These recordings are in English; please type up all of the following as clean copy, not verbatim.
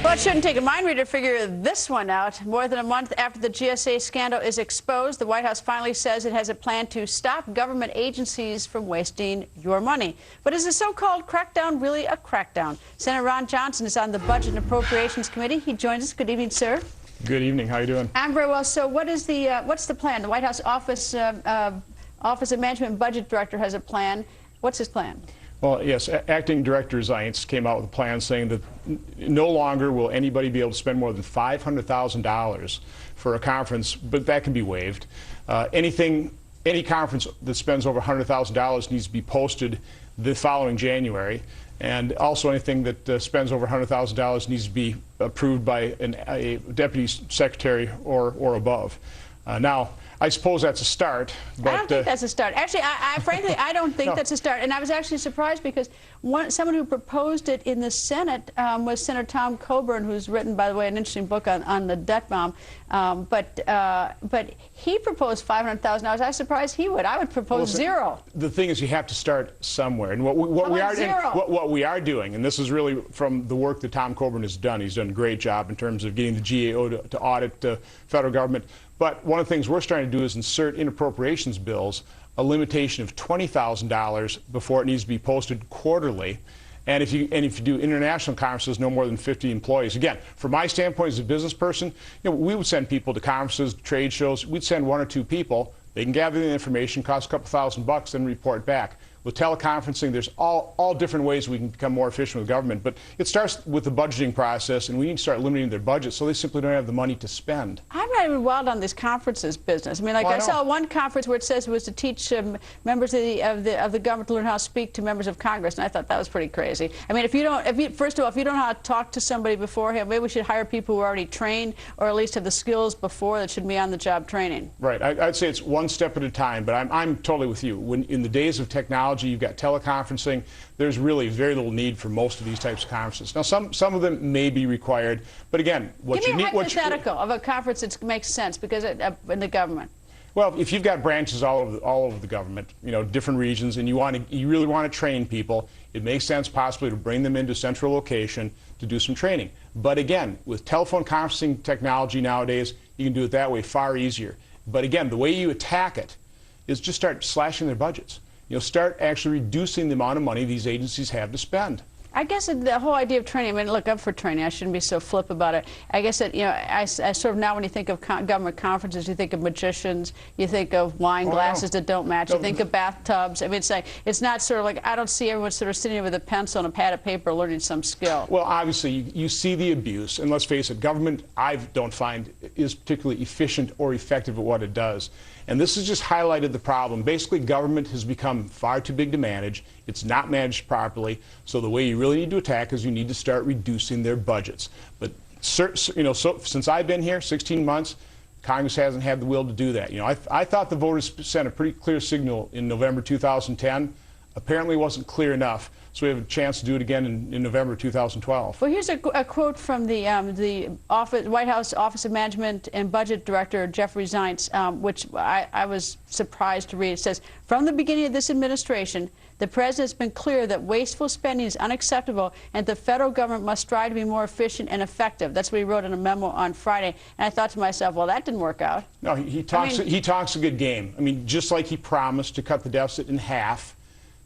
Well, it shouldn't take a mind reader to figure this one out. More than a month after the GSA scandal is exposed, the White House finally says it has a plan to stop government agencies from wasting your money. But is the so-called crackdown really a crackdown? Senator Ron Johnson is on the Budget and Appropriations Committee. He joins us. Good evening, sir. Good evening. How are you doing? I'm very well. So what is the what's the plan? The White House Office of Management and Budget Director has a plan. What's his plan? Well, yes, Acting Director Zients came out with a plan saying that no longer will anybody be able to spend more than $500,000 for a conference, but that can be waived. Any conference that spends over $100,000 needs to be posted the following January, and also anything that spends over $100,000 needs to be approved by a deputy secretary or above. Now, I suppose that's a start. But I don't think that's a start. Actually, frankly, I don't think that's a start. And I was actually surprised because someone who proposed it in the Senate was Senator Tom Coburn, who's written, by the way, an interesting book on the debt bomb. But he proposed $500,000. I was surprised he would. I would propose zero. The thing is, you have to start somewhere. And what we are doing, and this is really from the work that Tom Coburn has done. He's done a great job in terms of getting the GAO to audit the federal government. But one of the things we're starting to do is insert in appropriations bills a limitation of $20,000 before it needs to be posted quarterly. And if you do international conferences, no more than 50 employees. Again, from my standpoint as a business person, we would send people to conferences, trade shows. We'd send 1 or 2 people. They can gather the information, cost a couple $1,000, then report back. With teleconferencing, there's all different ways we can become more efficient with government. But it starts with the budgeting process, and we need to start limiting their budget so they simply don't have the money to spend. I'm not even wild on this conferences business. I mean, like I saw one conference where it says it was to teach members of the government to learn how to speak to members of Congress, and I thought that was pretty crazy. I mean, first of all, if you don't know how to talk to somebody beforehand, maybe we should hire people who are already trained or at least have the skills before that should be on the job training. Right. I'd say it's one step at a time, but I'm totally with you. When in the days of technology, you've got teleconferencing, there's really very little need for most of these types of conferences. Now, some of them may be required, but again, what you need... Give me a hypothetical of a conference that makes sense because in the government. Well, if you've got branches all over the government, different regions, and you really want to train people, it makes sense possibly to bring them into a central location to do some training. But again, with telephone conferencing technology nowadays, you can do it that way far easier. But again, the way you attack it is just start slashing their budgets. Start actually reducing the amount of money these agencies have to spend. I guess the whole idea of training, I mean, look, I'm for training. I shouldn't be so flip about it. I guess that, I sort of now when you think of government conferences, you think of magicians, you think of wine glasses that don't match, you think of bathtubs. I mean, it's not sort of like, I don't see everyone sort of sitting with a pencil and a pad of paper learning some skill. Well, obviously, you see the abuse, and let's face it, government, I don't find, is particularly efficient or effective at what it does. And this has just highlighted the problem. Basically, government has become far too big to manage. It's not managed properly. So the way you really need to attack is you need to start reducing their budgets. But so since I've been here, 16 months, Congress hasn't had the will to do that. I thought the voters sent a pretty clear signal in November 2010. Apparently, it wasn't clear enough. So we have a chance to do it again in November 2012. Well, here's a quote from the White House Office of Management and Budget Director, Jeffrey Zients, which I was surprised to read. It says, from the beginning of this administration, the President has been clear that wasteful spending is unacceptable and the federal government must strive to be more efficient and effective. That's what he wrote in a memo on Friday. And I thought to myself, well, that didn't work out. No, he talks a good game. I mean, just like he promised to cut the deficit in half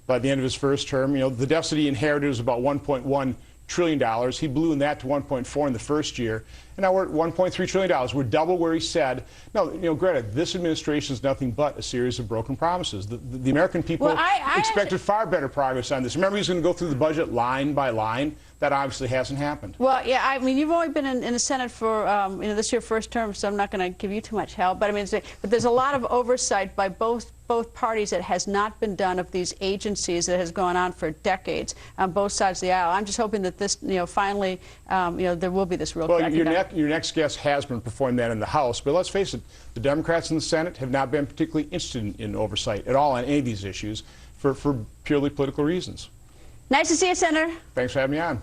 by the end of his first term. The deficit he inherited was about $1.1 trillion. He blew in that to 1.4 in the first year. And now we're at $1.3 trillion. We're double where he said. No, Greta, this administration is nothing but a series of broken promises. The American people expected far better progress on this. Remember, he's going to go through the budget line by line. That obviously hasn't happened. Well, yeah, I mean, you've only been in the Senate for, this your first term, so I'm not going to give you too much help. But I mean, but there's a lot of oversight by both parties that has not been done of these agencies that has gone on for decades on both sides of the aisle. I'm just hoping that this, finally, there will be this real. Well, your next guest has been performing that in the House, but let's face it, the Democrats in the Senate have not been particularly interested in oversight at all on any of these issues for purely political reasons. Nice to see you, Senator. Thanks for having me on.